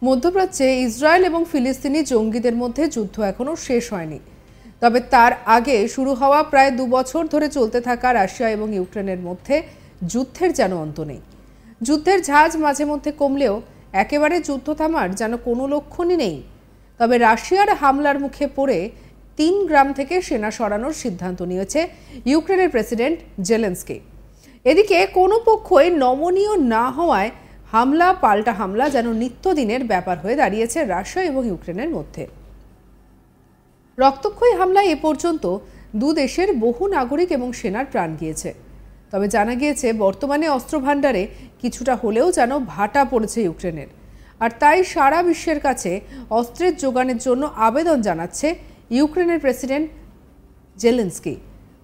মধ্যপ্রাচ্যে ইসরায়েল এবং ফিলিস্তিনি জঙ্গিদের মধ্যে যুদ্ধ এখনো শেষ হয়নি। তবে তার আগে শুরু হওয়া প্রায় 2 বছর ধরে চলতে থাকা রাশিয়া এবং ইউক্রেনের মধ্যে যুদ্ধের যেন অন্ত নেই। যুদ্ধের ঝাঁজ মাঝে মধ্যে কমলেও একেবারে যুদ্ধ থামার যেন কোনো লক্ষণই নেই। তবে রাশিয়ার হামলার মুখে পড়ে 3 গ্রাম থেকে সেনা সরানোর সিদ্ধান্ত নিয়েছে ইউক্রেনের প্রেসিডেন্ট জেলেনস্কি। এদিকে কোনো পক্ষই নমনীয় না হওয়ায় হামলা পাল্টা হামলা যেন নিত্যদিনের ব্যাপার হয়ে দাঁড়িয়েছে রাশিয়া এবং ইউক্রেনের মধ্যে। রক্তক্ষয়ী হামলায় এ পর্যন্ত 2 দেশের বহু নাগরিক এবং সেনার প্রাণ গিয়েছে। তবে জানা গিয়েছে বর্তমানে অস্ত্রভাণ্ডারে কিছুটা হলেও যেন ভাটা পড়েছে ইউক্রেনের, আর তাই সারা বিশ্বের কাছে অস্ত্রের যোগানের জন্য আবেদন জানাচ্ছে ইউক্রেনের প্রেসিডেন্ট জেলেনস্কি।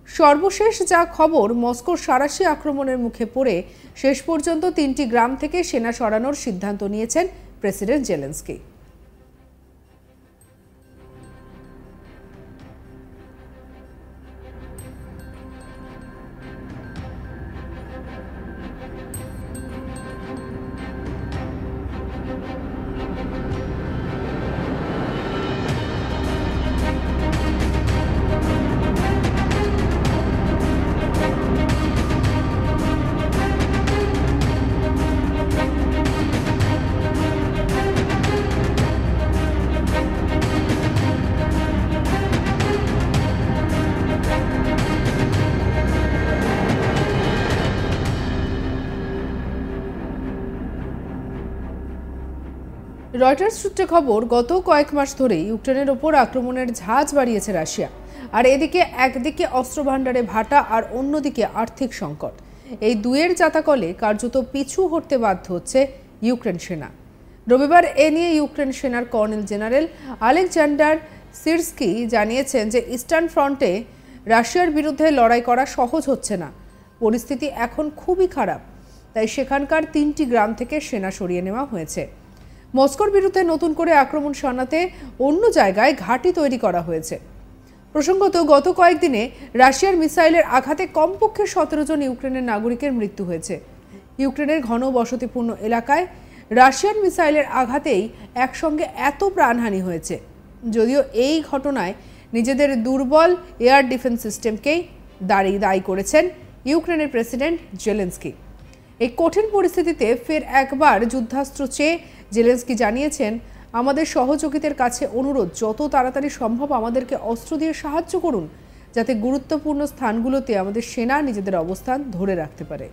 সর্বশেষ যা খবর, মস্কোর সাঁড়াশি আক্রমণের মুখে পড়ে শেষ পর্যন্ত 3টি গ্রাম থেকে সেনা সরানোর সিদ্ধান্ত নিয়েছেন প্রেসিডেন্ট জেলেনস্কি। রয়টার্স সূত্রে খবর, গত কয়েক মাস ধরে ইউক্রেনের ওপর আক্রমণের ঝাঁজ বাড়িয়েছে রাশিয়া। আর এদিকে একদিকে অস্ত্রভাণ্ডারে ভাটা আর অন্যদিকে আর্থিক সংকট, এই দুয়ের জাতাকলে কার্যত পিছু হটতে বাধ্য হচ্ছে ইউক্রেন সেনা। রবিবার এ নিয়ে ইউক্রেন সেনার কর্নেল জেনারেল আলেকজান্ডার সিরস্কি জানিয়েছেন যে ইস্টার্ন ফ্রন্টে রাশিয়ার বিরুদ্ধে লড়াই করা সহজ হচ্ছে না, পরিস্থিতি এখন খুবই খারাপ। তাই সেখানকার 3টি গ্রাম থেকে সেনা সরিয়ে নেওয়া হয়েছে। মস্কোর বিরুদ্ধে নতুন করে আক্রমণ শানাতে অন্য জায়গায় ঘাঁটি তৈরি করা হয়েছে। প্রসঙ্গত, গত কয়েকদিনে রাশিয়ার মিসাইলের আঘাতে কমপক্ষে 17 জন ইউক্রেনের নাগরিকের মৃত্যু হয়েছে। ইউক্রেনের ঘন বসতিপূর্ণ এলাকায় রাশিয়ান মিসাইলের আঘাতেই একসঙ্গে এত প্রাণহানি হয়েছে। যদিও এই ঘটনায় নিজেদের দুর্বল এয়ার ডিফেন্স সিস্টেমকেই দায়ী করেছেন ইউক্রেনের প্রেসিডেন্ট জেলেনস্কি। এই কঠিন পরিস্থিতিতে ফের একবার যুদ্ধাস্ত্র চেয়ে জেলেনস্কি জানিয়েছেন, আমাদের সহযোগীদের কাছে অনুরোধ, যত তাড়াতাড়ি সম্ভব আমাদেরকে অস্ত্র দিয়ে সাহায্য করুন, যাতে গুরুত্বপূর্ণ স্থানগুলোতে আমাদের সেনা নিজেদের অবস্থান ধরে রাখতে পারে।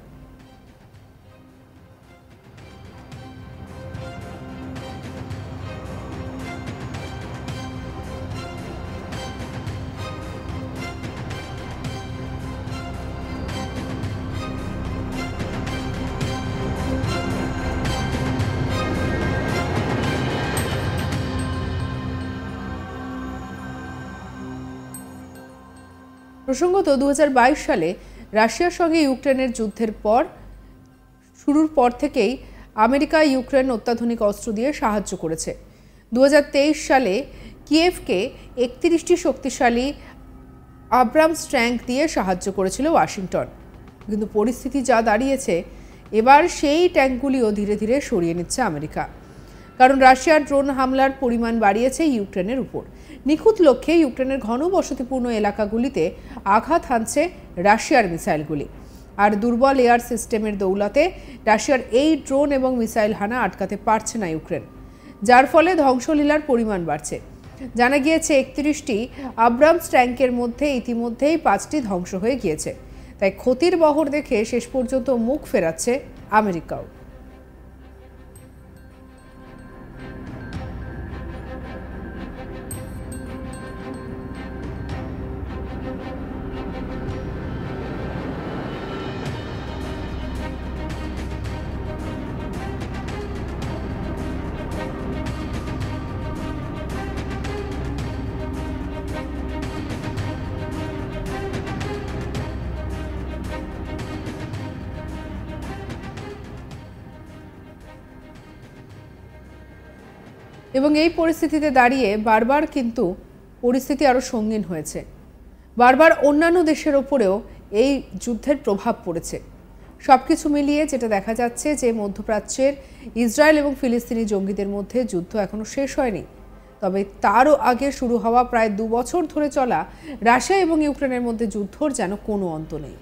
প্রসঙ্গত, 2022 সালে রাশিয়ার সঙ্গে ইউক্রেনের যুদ্ধের শুরুর পর থেকেই আমেরিকা ইউক্রেন অত্যাধুনিক অস্ত্র দিয়ে সাহায্য করেছে। 2023 সালে কিয়েভকে 31টি শক্তিশালী আব্রামস ট্যাঙ্ক দিয়ে সাহায্য করেছিল ওয়াশিংটন। কিন্তু পরিস্থিতি যা দাঁড়িয়েছে, এবার সেই ট্যাঙ্কগুলিও ধীরে ধীরে সরিয়ে নিচ্ছে আমেরিকা। কারণ রাশিয়ার ড্রোন হামলার পরিমাণ বাড়িয়েছে ইউক্রেনের উপর। নিখুঁত লক্ষ্যে ইউক্রেনের ঘন বসতিপূর্ণ এলাকাগুলিতে আঘাত হানছে রাশিয়ার মিসাইলগুলি। আর দুর্বল এয়ার সিস্টেমের দৌলতে রাশিয়ার এই ড্রোন এবং মিসাইল হানা আটকাতে পারছে না ইউক্রেন, যার ফলে ধ্বংসলীলার পরিমাণ বাড়ছে। জানা গিয়েছে 31টি আব্রামস ট্যাঙ্কের মধ্যে ইতিমধ্যেই 5টি ধ্বংস হয়ে গিয়েছে। তাই ক্ষতির বহর দেখে শেষ পর্যন্ত মুখ ফেরাচ্ছে আমেরিকাও। এবং এই পরিস্থিতিতে দাঁড়িয়ে বারবার কিন্তু পরিস্থিতি আরও সঙ্গীন হয়েছে। বারবার অন্যান্য দেশের ওপরেও এই যুদ্ধের প্রভাব পড়েছে। সবকিছু মিলিয়ে যেটা দেখা যাচ্ছে যে মধ্যপ্রাচ্যের ইসরায়েল এবং ফিলিস্তিনি জঙ্গিদের মধ্যে যুদ্ধ এখনো শেষ হয়নি। তবে তারও আগে শুরু হওয়া প্রায় 2 বছর ধরে চলা রাশিয়া এবং ইউক্রেনের মধ্যে যুদ্ধর যেন কোনো অন্ত নেই।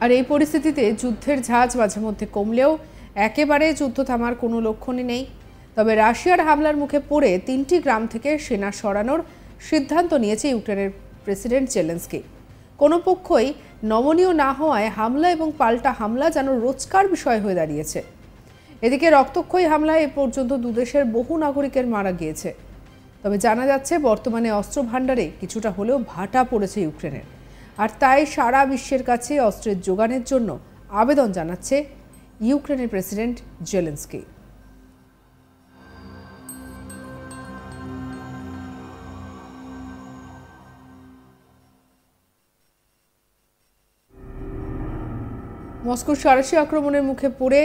আর এই পরিস্থিতিতে যুদ্ধের ঝাঁজ মাঝে মধ্যে কমলেও একেবারে যুদ্ধ থামার কোনো লক্ষণই নেই। তবে রাশিয়ার হামলার মুখে পড়ে 3টি গ্রাম থেকে সেনা সরানোর সিদ্ধান্ত নিয়েছে ইউক্রেনের প্রেসিডেন্ট জেলেনস্কি। কোনো পক্ষই নমনীয় না হওয়ায় হামলা এবং পাল্টা হামলা যেন রোজকার বিষয় হয়ে দাঁড়িয়েছে। এদিকে রক্তক্ষয়ী হামলায় এ পর্যন্ত দুদেশের বহু নাগরিকের মারা গিয়েছে। তবে জানা যাচ্ছে বর্তমানে অস্ত্র ভাণ্ডারে কিছুটা হলেও ভাটা পড়েছে ইউক্রেনের, আর তাই সারা বিশ্বের কাছে অস্ত্রের যোগানের জন্য আবেদন জানাচ্ছে ইউক্রেনের প্রেসিডেন্ট জেলেনস্কি। মস্কোর সরাসরি আক্রমণের মুখে পড়ে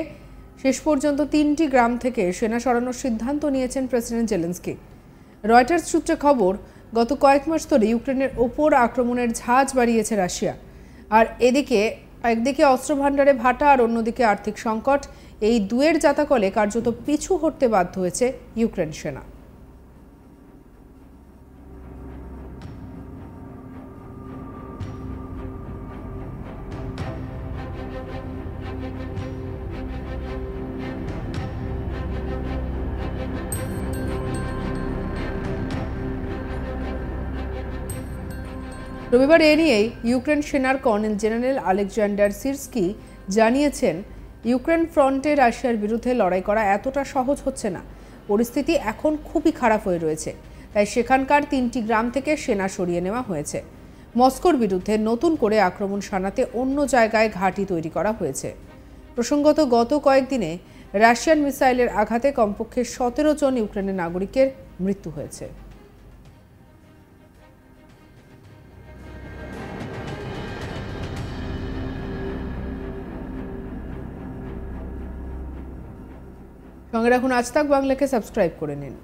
শেষ পর্যন্ত 3টি গ্রাম থেকে সেনা সরানোর সিদ্ধান্ত নিয়েছেন প্রেসিডেন্ট জেলেনস্কি। রয়টার্স সূত্রে খবর, গত কয়েক মাস ধরে ইউক্রেনের ওপর আক্রমণের ঝাঁজ বাড়িয়েছে রাশিয়া। আর একদিকে অস্ত্র ভাণ্ডারে ভাটা আর অন্যদিকে আর্থিক সংকট, এই দুয়ের জাতাকলে কার্যত পিছু হটতে বাধ্য হয়েছে ইউক্রেন সেনা। রবিবার এ নিয়েই ইউক্রেন সেনার কর্নেল জেনারেল আলেকজান্ডার সিরস্কি জানিয়েছেন, ইউক্রেন ফ্রন্টে রাশিয়ার বিরুদ্ধে লড়াই করা এতটা সহজ হচ্ছে না। পরিস্থিতি এখন খুবই খারাপ হয়ে রয়েছে, তাই সেখানকার 3টি গ্রাম থেকে সেনা সরিয়ে নেওয়া হয়েছে। মস্কোর বিরুদ্ধে নতুন করে আক্রমণ শানাতে অন্য জায়গায় ঘাঁটি তৈরি করা হয়েছে। প্রসঙ্গত, গত কয়েকদিনে রাশিয়ান মিসাইলের আঘাতে কমপক্ষে 17 জন ইউক্রেনের নাগরিকের মৃত্যু হয়েছে। সঙ্গে রাখুন আজ তাক বাংলাকে, সাবস্ক্রাইব করে নিন।